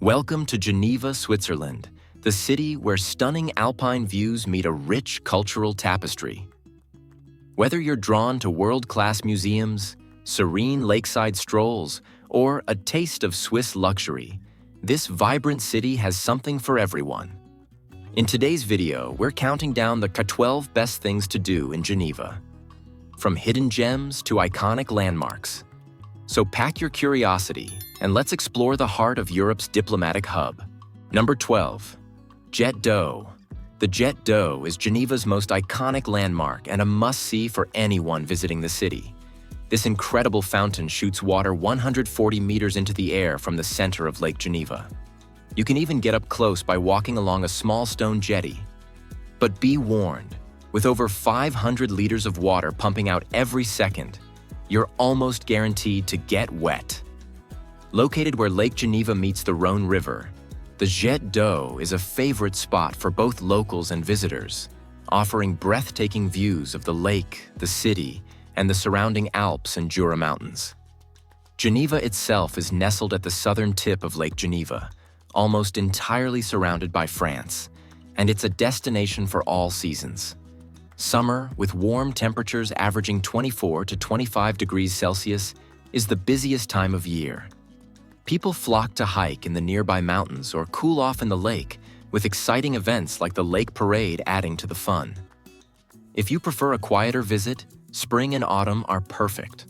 Welcome to Geneva, Switzerland, the city where stunning alpine views meet a rich cultural tapestry. Whether you're drawn to world-class museums, serene lakeside strolls, or a taste of Swiss luxury, this vibrant city has something for everyone. In today's video, we're counting down the 12 best things to do in Geneva. From hidden gems to iconic landmarks. So pack your curiosity and let's explore the heart of Europe's diplomatic hub. Number 12. JetDo. The JetDo is Geneva's most iconic landmark and a must-see for anyone visiting the city. This incredible fountain shoots water 140 meters into the air from the center of Lake Geneva. You can even get up close by walking along a small stone jetty. But be warned, with over 500 liters of water pumping out every second, you're almost guaranteed to get wet. Located where Lake Geneva meets the Rhone River, the JetDo is a favorite spot for both locals and visitors, offering breathtaking views of the lake, the city, and the surrounding Alps and Jura mountains. Geneva itself is nestled at the southern tip of Lake Geneva, almost entirely surrounded by France, and it's a destination for all seasons. Summer, with warm temperatures averaging 24 to 25 degrees Celsius, is the busiest time of year. People flock to hike in the nearby mountains or cool off in the lake, with exciting events like the Lake Parade adding to the fun. If you prefer a quieter visit, spring and autumn are perfect.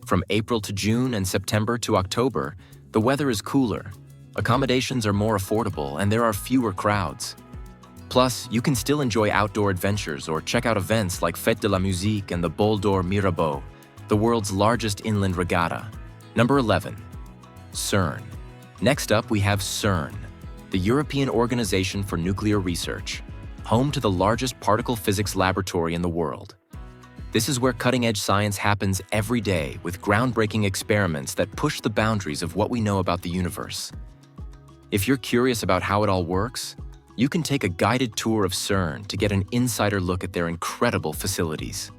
From April to June and September to October, the weather is cooler, accommodations are more affordable, and there are fewer crowds. Plus, you can still enjoy outdoor adventures or check out events like Fête de la Musique and the Bol d'Or Mirabeau, the world's largest inland regatta. Number 11. CERN. Next up, we have CERN, the European Organization for Nuclear Research, home to the largest particle physics laboratory in the world. This is where cutting-edge science happens every day with groundbreaking experiments that push the boundaries of what we know about the universe. If you're curious about how it all works, you can take a guided tour of CERN to get an insider look at their incredible facilities.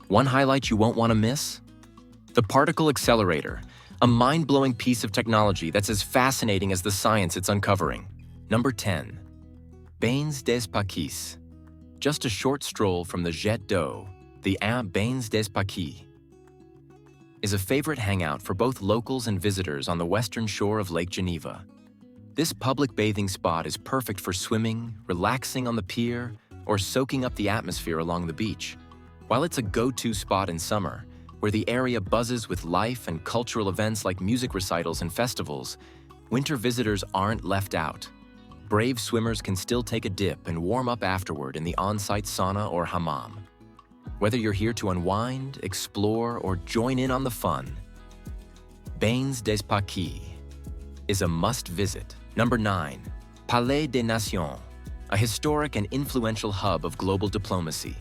One highlight you won't want to miss? The particle accelerator, a mind-blowing piece of technology that's as fascinating as the science it's uncovering. Number 10. Baines Des Pakis. Just a short stroll from the JetDo, the Baines Des Pakis is a favorite hangout for both locals and visitors on the western shore of Lake Geneva. This public bathing spot is perfect for swimming, relaxing on the pier, or soaking up the atmosphere along the beach. While it's a go-to spot in summer, where the area buzzes with life and cultural events like music recitals and festivals, winter visitors aren't left out. Brave swimmers can still take a dip and warm up afterward in the on-site sauna or hammam. Whether you're here to unwind, explore, or join in on the fun, Baines Des Pakis is a must-visit. Number 9. Palais des Nations, a historic and influential hub of global diplomacy.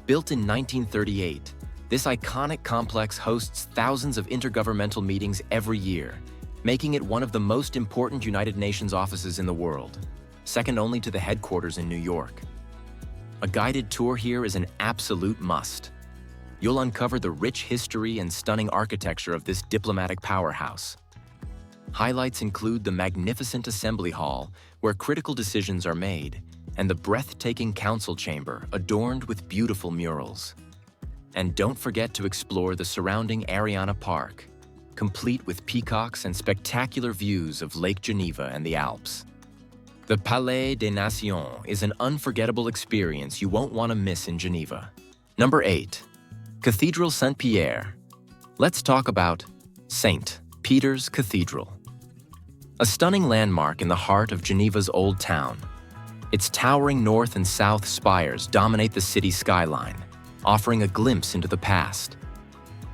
Built in 1938, this iconic complex hosts thousands of intergovernmental meetings every year, making it one of the most important United Nations offices in the world, second only to the headquarters in New York. A guided tour here is an absolute must. You'll uncover the rich history and stunning architecture of this diplomatic powerhouse. Highlights include the magnificent assembly hall, where critical decisions are made, and the breathtaking council chamber adorned with beautiful murals. And don't forget to explore the surrounding Ariana Park, complete with peacocks and spectacular views of Lake Geneva and the Alps. The Palais des Nations is an unforgettable experience you won't want to miss in Geneva. Number 8. Cathedral St Pierre. Let's talk about St. Peter's Cathedral. A stunning landmark in the heart of Geneva's Old Town. Its towering north and south spires dominate the city's skyline, offering a glimpse into the past.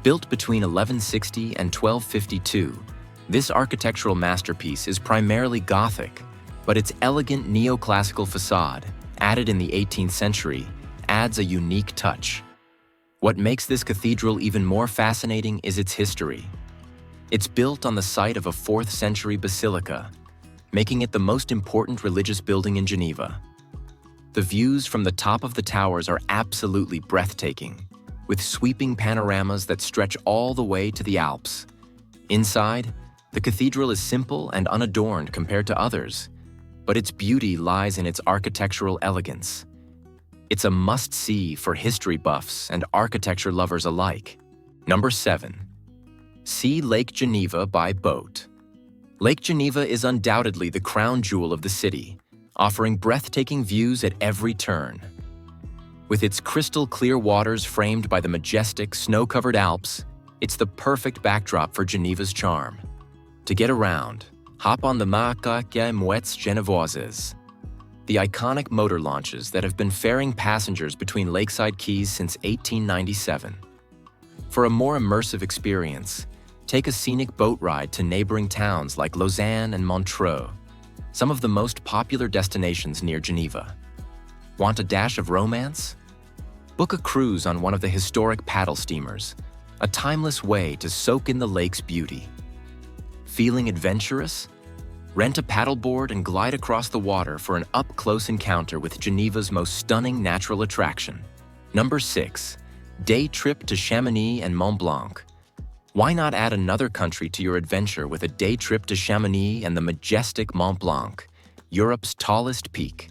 Built between 1160 and 1252, this architectural masterpiece is primarily Gothic, but its elegant neoclassical facade, added in the 18th century, adds a unique touch. What makes this cathedral even more fascinating is its history. It's built on the site of a 4th century basilica, making it the most important religious building in Geneva. The views from the top of the towers are absolutely breathtaking, with sweeping panoramas that stretch all the way to the Alps. Inside, The cathedral is simple and unadorned compared to others, but its beauty lies in its architectural elegance. It's a must-see for history buffs and architecture lovers alike. Number 7. See Lake Geneva by boat. Lake Geneva is undoubtedly the crown jewel of the city, offering breathtaking views at every turn. With its crystal-clear waters framed by the majestic, snow-covered Alps, it's the perfect backdrop for Geneva's charm. To get around, hop on the Macaque Mouettes Genevoises, the iconic motor launches that have been ferrying passengers between lakeside quays since 1897. For a more immersive experience, take a scenic boat ride to neighboring towns like Lausanne and Montreux, some of the most popular destinations near Geneva. Want a dash of romance? Book a cruise on one of the historic paddle steamers, a timeless way to soak in the lake's beauty. Feeling adventurous? Rent a paddleboard and glide across the water for an up-close encounter with Geneva's most stunning natural attraction. Number 6. Day trip to Chamonix and Mont Blanc. Why not add another country to your adventure with a day trip to Chamonix and the majestic Mont Blanc, Europe's tallest peak?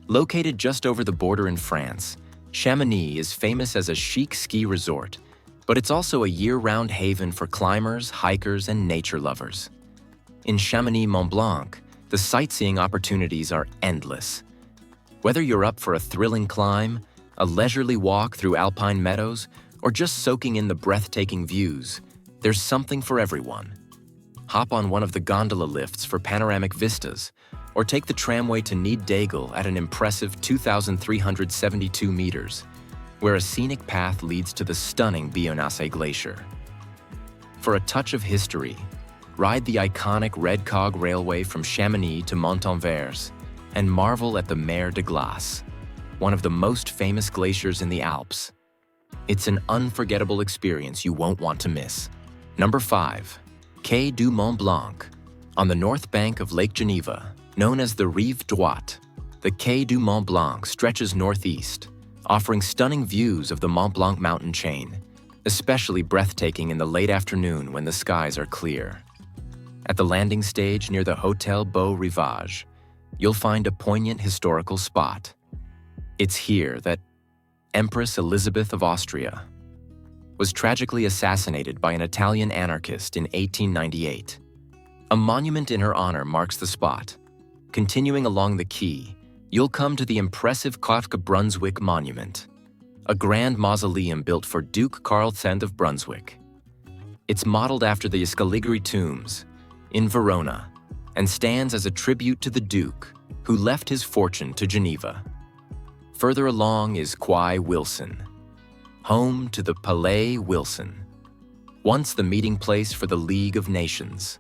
Located just over the border in France, Chamonix is famous as a chic ski resort, but it's also a year-round haven for climbers, hikers, and nature lovers. In Chamonix Mont Blanc, the sightseeing opportunities are endless. Whether you're up for a thrilling climb, a leisurely walk through alpine meadows, or just soaking in the breathtaking views, there's something for everyone. Hop on one of the gondola lifts for panoramic vistas, or take the tramway to Nid d'Aigle at an impressive 2,372 meters, where a scenic path leads to the stunning Bionnasse Glacier. For a touch of history, ride the iconic Red Cog Railway from Chamonix to Montanvers, and marvel at the Mer de Glace, one of the most famous glaciers in the Alps. It's an unforgettable experience you won't want to miss. Number 5. Quai du Mont Blanc. On the north bank of Lake Geneva, known as the Rive Droite, the Quai du Mont Blanc stretches northeast, offering stunning views of the Mont Blanc mountain chain, especially breathtaking in the late afternoon when the skies are clear. At the landing stage near the Hotel Beau Rivage, you'll find a poignant historical spot. It's here that Empress Elizabeth of Austria was tragically assassinated by an Italian anarchist in 1898. A monument in her honor marks the spot. Continuing along the quay, you'll come to the impressive Kafka-Brunswick Monument, a grand mausoleum built for Duke Karl X of Brunswick. It's modeled after the Scaligeri tombs in Verona and stands as a tribute to the Duke, who left his fortune to Geneva. Further along is Quai Wilson, home to the Palais Wilson, once the meeting place for the League of Nations.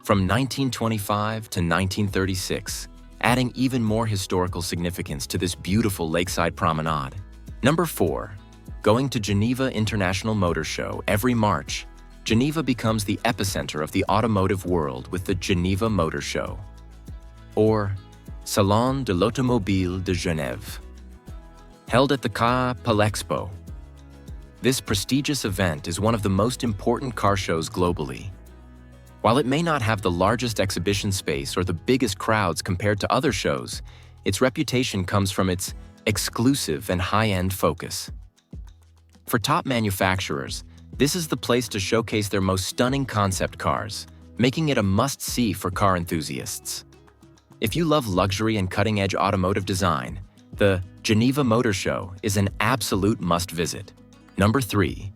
From 1925 to 1936, adding even more historical significance to this beautiful lakeside promenade. Number 4. Going to Geneva International Motor Show every March, Geneva becomes the epicenter of the automotive world with the Geneva Motor Show, or Salon de l'Automobile de Genève, held at the Quai Palexpo. This prestigious event is one of the most important car shows globally. While it may not have the largest exhibition space or the biggest crowds compared to other shows, its reputation comes from its exclusive and high-end focus. For top manufacturers, this is the place to showcase their most stunning concept cars, making it a must-see for car enthusiasts. If you love luxury and cutting-edge automotive design, the Geneva Motor Show is an absolute must-visit. Number 3.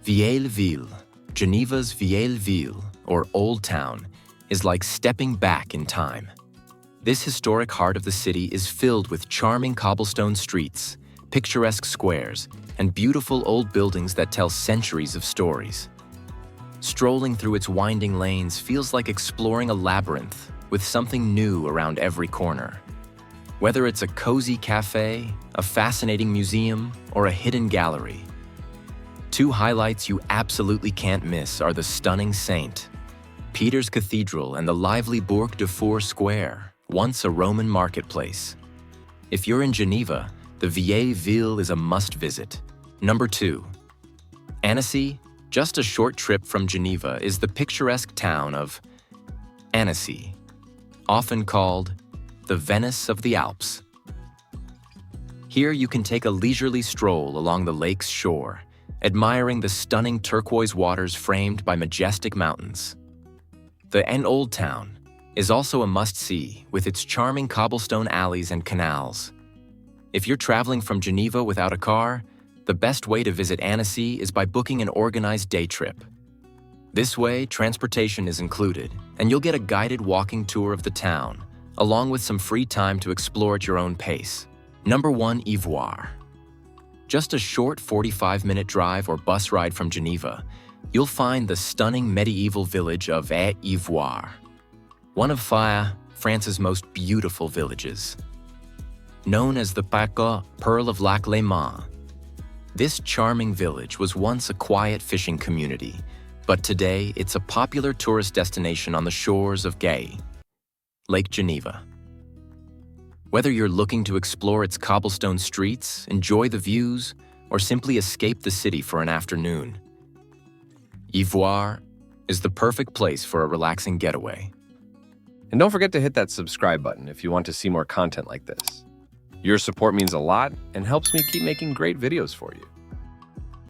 Vieille Ville. Geneva's Vieille Ville, or Old Town, is like stepping back in time. This historic heart of the city is filled with charming cobblestone streets, picturesque squares, and beautiful old buildings that tell centuries of stories. Strolling through its winding lanes feels like exploring a labyrinth with something new around every corner. Whether it's a cozy cafe, a fascinating museum, or a hidden gallery, 2 highlights you absolutely can't miss are the stunning St. Peter's Cathedral and the lively Bourg de Four Square, once a Roman marketplace. If you're in Geneva, the Vieille Ville is a must-visit. Number 2. Annecy, Just a short trip from Geneva is the picturesque town of Ansehir, often called the Venice of the Alps. Here you can take a leisurely stroll along the lake's shore, admiring the stunning turquoise waters framed by majestic mountains. The Old Town is also a must-see with its charming cobblestone alleys and canals. If you're traveling from Geneva without a car, the best way to visit Ansehir is by booking an organized day trip. This way, transportation is included, and you'll get a guided walking tour of the town, along with some free time to explore at your own pace. Number 1. Ivoire. Just a short 45-minute drive or bus ride from Geneva, you'll find the stunning medieval village of Ivoire, one of France's most beautiful villages. Known as the Pearl of Lac Léman, this charming village was once a quiet fishing community, but today it's a popular tourist destination on the shores of Lake Geneva. Whether you're looking to explore its cobblestone streets, enjoy the views, or simply escape the city for an afternoon, Ivoire is the perfect place for a relaxing getaway. And don't forget to hit that subscribe button if you want to see more content like this. Your support means a lot and helps me keep making great videos for you.